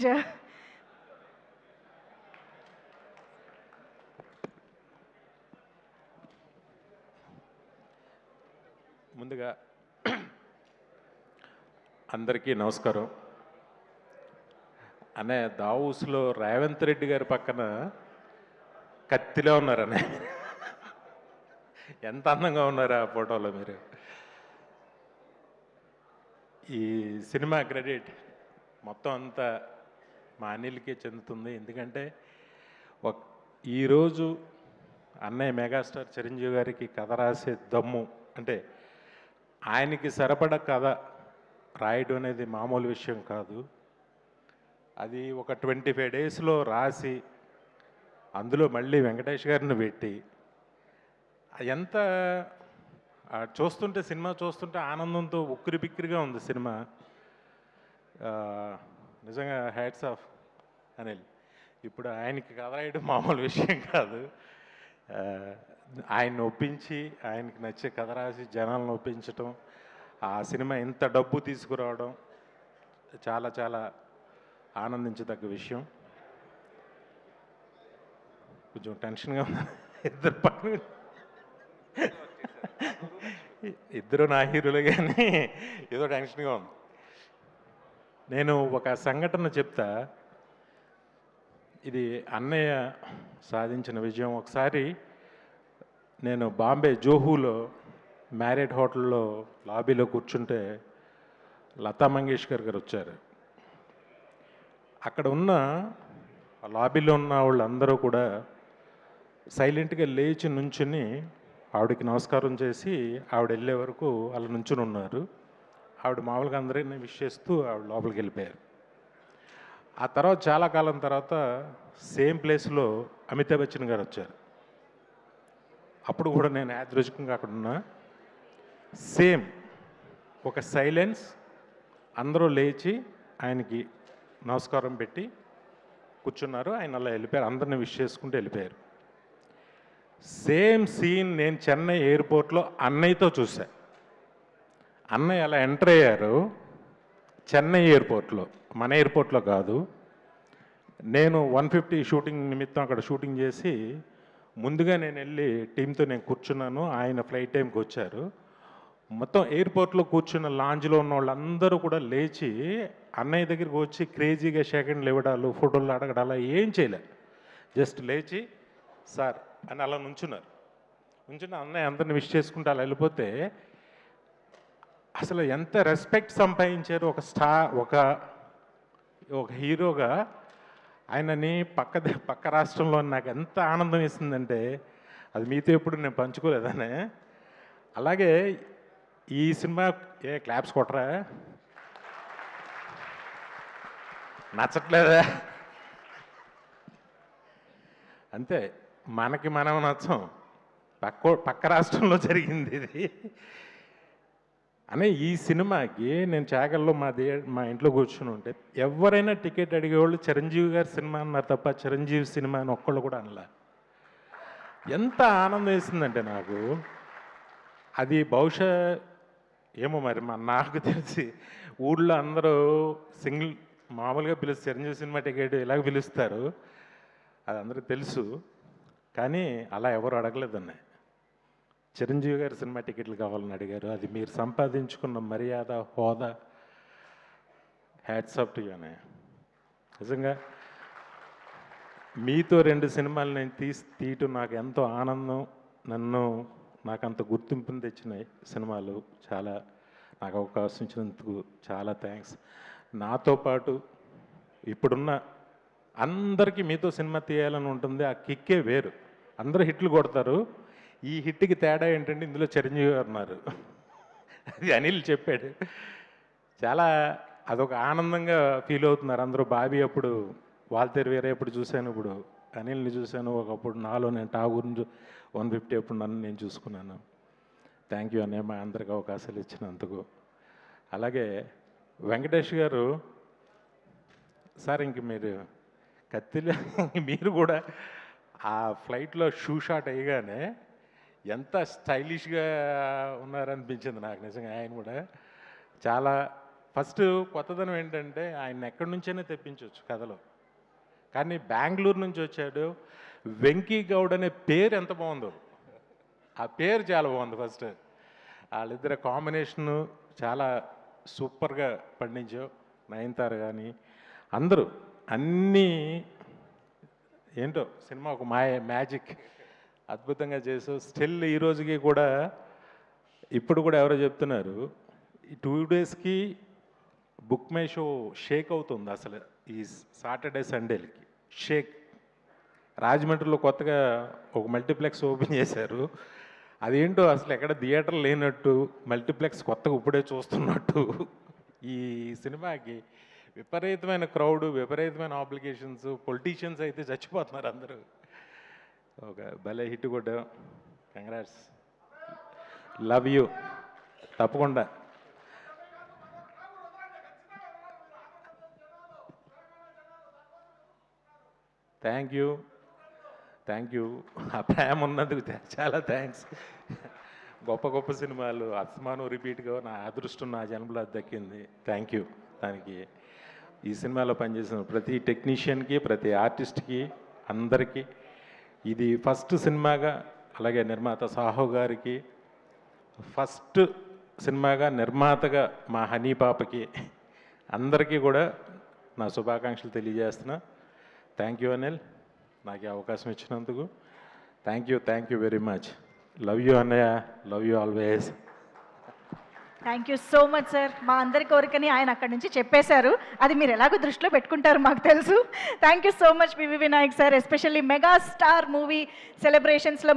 ముందుగా అందరికీ నమస్కారం. అనే దావూస్లో రేవంత్ రెడ్డి గారి పక్కన కత్తిలో ఉన్నారనే. ఎంత అందంగా ఉన్నారు ఆ ఫోటోలో మీరు. ఈ సినిమా క్రెడిట్ మొత్తం అంతా మా అనిల్కే చెందుతుంది. ఎందుకంటే ఈరోజు అన్నయ్య మెగాస్టార్ చిరంజీవి గారికి కథ రాసే దమ్ము, అంటే ఆయనకి సరిపడ కథ రాయడం అనేది మామూలు విషయం కాదు. అది ఒక 25 డేస్లో రాసి అందులో మళ్ళీ వెంకటేష్ గారిని పెట్టి ఎంత చూస్తుంటే, సినిమా చూస్తుంటే ఆనందంతో ఉక్కిరి బిక్కిరిగా ఉంది సినిమా. నిజంగా హ్యాట్స్ ఆఫ్ అనిల్. ఇప్పుడు ఆయనకి కథ రాయడం మామూలు విషయం కాదు. ఆయన్ని ఒప్పించి ఆయనకి నచ్చే కథ రాసి జనాలను ఒప్పించటం, ఆ సినిమా ఇంత డబ్బు తీసుకురావడం చాలా చాలా ఆనందించదగ్గ విషయం. కొంచెం టెన్షన్గా ఉంది. ఇద్దరు పక్కన ఇద్దరు నా హీరోలే, కానీ ఏదో టెన్షన్గా ఉంది. నేను ఒక సంఘటన చెప్తా. ఇది అన్నయ్య సాధించిన విజయం. ఒకసారి నేను బాంబే జోహూలో మ్యారేట్ హోటల్లో లాబీలో కూర్చుంటే లతా మంగేష్కర్ గారు వచ్చారు. అక్కడ ఉన్న లాబీలో ఉన్న వాళ్ళందరూ కూడా సైలెంట్గా లేచి నుంచుని ఆవిడకి నమస్కారం చేసి ఆవిడ వెళ్ళే వరకు అలా నుంచుని ఉన్నారు. ఆవిడ మామూలుగా అందరినీ విష్ చేస్తూ ఆవిడ లోపలికి వెళ్ళిపోయారు. ఆ తర్వాత చాలా కాలం తర్వాత సేమ్ ప్లేస్లో అమితాబ్ బచ్చన్ గారు వచ్చారు. అప్పుడు కూడా నేను యాదృచ్ఛికంగా అక్కడ ఉన్నా. సేమ్ ఒక సైలెన్స్, అందరూ లేచి ఆయనకి నమస్కారం పెట్టి కూర్చున్నారు. ఆయన అలా వెళ్ళిపోయారు, అందరిని విష్ చేసుకుంటూ వెళ్ళిపోయారు. సేమ్ సీన్ నేను చెన్నై ఎయిర్పోర్ట్లో అన్నయ్యతో చూసా. అన్నయ్య అలా ఎంటర్ అయ్యారు చెన్నై ఎయిర్పోర్ట్లో, మన ఎయిర్పోర్ట్లో కాదు. నేను 150 షూటింగ్ నిమిత్తం అక్కడ షూటింగ్ చేసి ముందుగా నేను వెళ్ళి టీంతో నేను కూర్చున్నాను. ఆయన ఫ్లైట్ టైంకి వచ్చారు. మొత్తం ఎయిర్పోర్ట్లో కూర్చున్న లాంజ్లో ఉన్న వాళ్ళందరూ కూడా లేచి అన్నయ్య దగ్గరికి వచ్చి క్రేజీగా సెకండ్లు ఇవ్వడాలు, ఫోటోలు అడగడాలు ఏం చేయలే. జస్ట్ లేచి సార్ అని అలా నుంచున్నారు. నుంచున్న అన్నయ్య అందరిని విష్ చేసుకుంటూ అలా వెళ్ళిపోతే అసలు ఎంత రెస్పెక్ట్ సంపాదించారు. ఒక హీరోగా ఆయనని పక్క రాష్ట్రంలో నాకు ఎంత ఆనందం వేసిందంటే అది మీతో ఎప్పుడు నేను పంచుకోలేదనే. అలాగే ఈ సినిమా క్లాప్స్ కొట్టరా, నచ్చట్లేదా? అంతే, మనకి మనం నచ్చం. పక్క రాష్ట్రంలో జరిగింది ఇది అనే. ఈ సినిమాకి నేను చాగల్లో మా ఇంట్లో కూర్చుని ఉంటే ఎవరైనా టికెట్ అడిగేవాళ్ళు చిరంజీవి గారి సినిమా అన్నారు తప్ప చిరంజీవి సినిమా అని ఒక్కళ్ళు కూడా అనలా. ఎంత ఆనందం వేసిందంటే నాకు. అది బహుశా ఏమో మరి నాకు తెలిసి ఊళ్ళో అందరూ సింగిల్ మామూలుగా చిరంజీవి సినిమా టికెట్ ఇలాగ పిలుస్తారు, అది అందరికీ తెలుసు. కానీ అలా ఎవరు అడగలేదన్న. చిరంజీవి గారి సినిమా టికెట్లు కావాలని అడిగారు. అది మీరు సంపాదించుకున్న మర్యాద, హోదా. హ్యాట్స్ ఆఫ్ టు యూ అనే. నిజంగా మీతో 2 సినిమాలు నేను తీయటం నాకు ఎంతో ఆనందం. నాకు అంత గుర్తింపుని తెచ్చిన సినిమాలు. చాలా నాకు అవకాశం ఇచ్చినందుకు చాలా థ్యాంక్స్. నాతో పాటు ఇప్పుడున్న అందరికీ మీతో సినిమా తీయాలని ఉంటుంది. ఆ కిక్కే వేరు. అందరూ హిట్లు కొడతారు. ఈ హిట్కి తేడా ఏంటంటే ఇందులో చిరంజీవి గారు ఉన్నారు. అది అనిల్ చెప్పాడు. చాలా అదొక ఆనందంగా ఫీల్ అవుతున్నారు అందరూ. బాబీ అప్పుడు వాల్తేరు వేరే ఎప్పుడు చూశాను, ఇప్పుడు అనిల్ని చూశాను. ఒకప్పుడు నాలో నేను ఠాగూర్ని 150 ఎప్పుడు నన్ను నేను చూసుకున్నాను. థ్యాంక్ యూ అన్నయ్య మా అందరికి అవకాశాలు ఇచ్చినందుకు. అలాగే వెంకటేష్ గారు సార్, ఇంక మీరు కత్తిలో మీరు కూడా ఆ ఫ్లైట్లో షూ షాట్ అయ్యగానే ఎంత స్టైలిష్గా ఉన్నారనిపించింది నాకు నిజంగా. ఆయన కూడా చాలా ఫస్ట్ కొత్తదనం ఏంటంటే ఆయన ఎక్కడి నుంచైనా తెప్పించవచ్చు కథలో, కానీ బెంగళూరు నుంచి వచ్చాడు. వెంకీ గౌడ్ అనే పేరు ఎంత బాగుందో, ఆ పేరు చాలా బాగుంది. ఫస్ట్ వాళ్ళిద్దరు కాంబినేషను చాలా సూపర్గా పండించావు. నయనతార కానీ అందరూ అన్నీ ఏంటో సినిమా ఒక మ్యాజిక్ అద్భుతంగా చేసావు. స్టిల్ ఈ రోజుకి కూడా ఇప్పుడు కూడా ఎవరో చెప్తున్నారు ఈ 2 డేస్కి బుక్ మై షో షేక్ అవుతుంది అసలు. ఈ సాటర్డే సండేలకి షేక్. రాజమండ్రిలో కొత్తగా ఒక మల్టీప్లెక్స్ ఓపెన్ చేశారు. అదేంటో అసలు ఎక్కడ థియేటర్ లేనట్టు, మల్టీప్లెక్స్ కొత్తగా ఇప్పుడే చూస్తున్నట్టు. ఈ సినిమాకి విపరీతమైన క్రౌడ్, విపరీతమైన ఆబ్లిగేషన్స్, పొలిటీషియన్స్ అయితే చచ్చిపోతున్నారు అందరూ. ఒక భలే హిట్ కూడా. Congrats, love you. తప్పకుండా థ్యాంక్ యూ. ఆ ప్రేమ ఉన్నందుకు చాలా థ్యాంక్స్. గొప్ప గొప్ప సినిమాలు అస్మాను రిపీట్గా నా అదృష్టం నా జన్మలో దక్కింది. Thank you. దానికి ఈ సినిమాలో పనిచేసిన ప్రతి టెక్నీషియన్కి, ప్రతి ఆర్టిస్ట్కి, అందరికీ ఇది ఫస్ట్ సినిమాగా, అలాగే నిర్మాత సాహో గారికి ఫస్ట్ సినిమాగా, నిర్మాతగా మా హనీ పాపకి, అందరికీ కూడా నా శుభాకాంక్షలు తెలియజేస్తున్నా. థ్యాంక్ యూ అనిల్, నాకు ఈ అవకాశం ఇచ్చినందుకు. Thank you very much. Love you అన్నయ్య, love you always. Thank you so much sir. మా అందరి కోరికని ఆయన అక్కడి నుంచి చెప్పేశారు. అది మీరు ఎలాగో దృష్టిలో పెట్టుకుంటారు మాకు తెలుసు. Thank you so much PV Vinayak sir, especially mega star movie సెలబ్రేషన్స్లో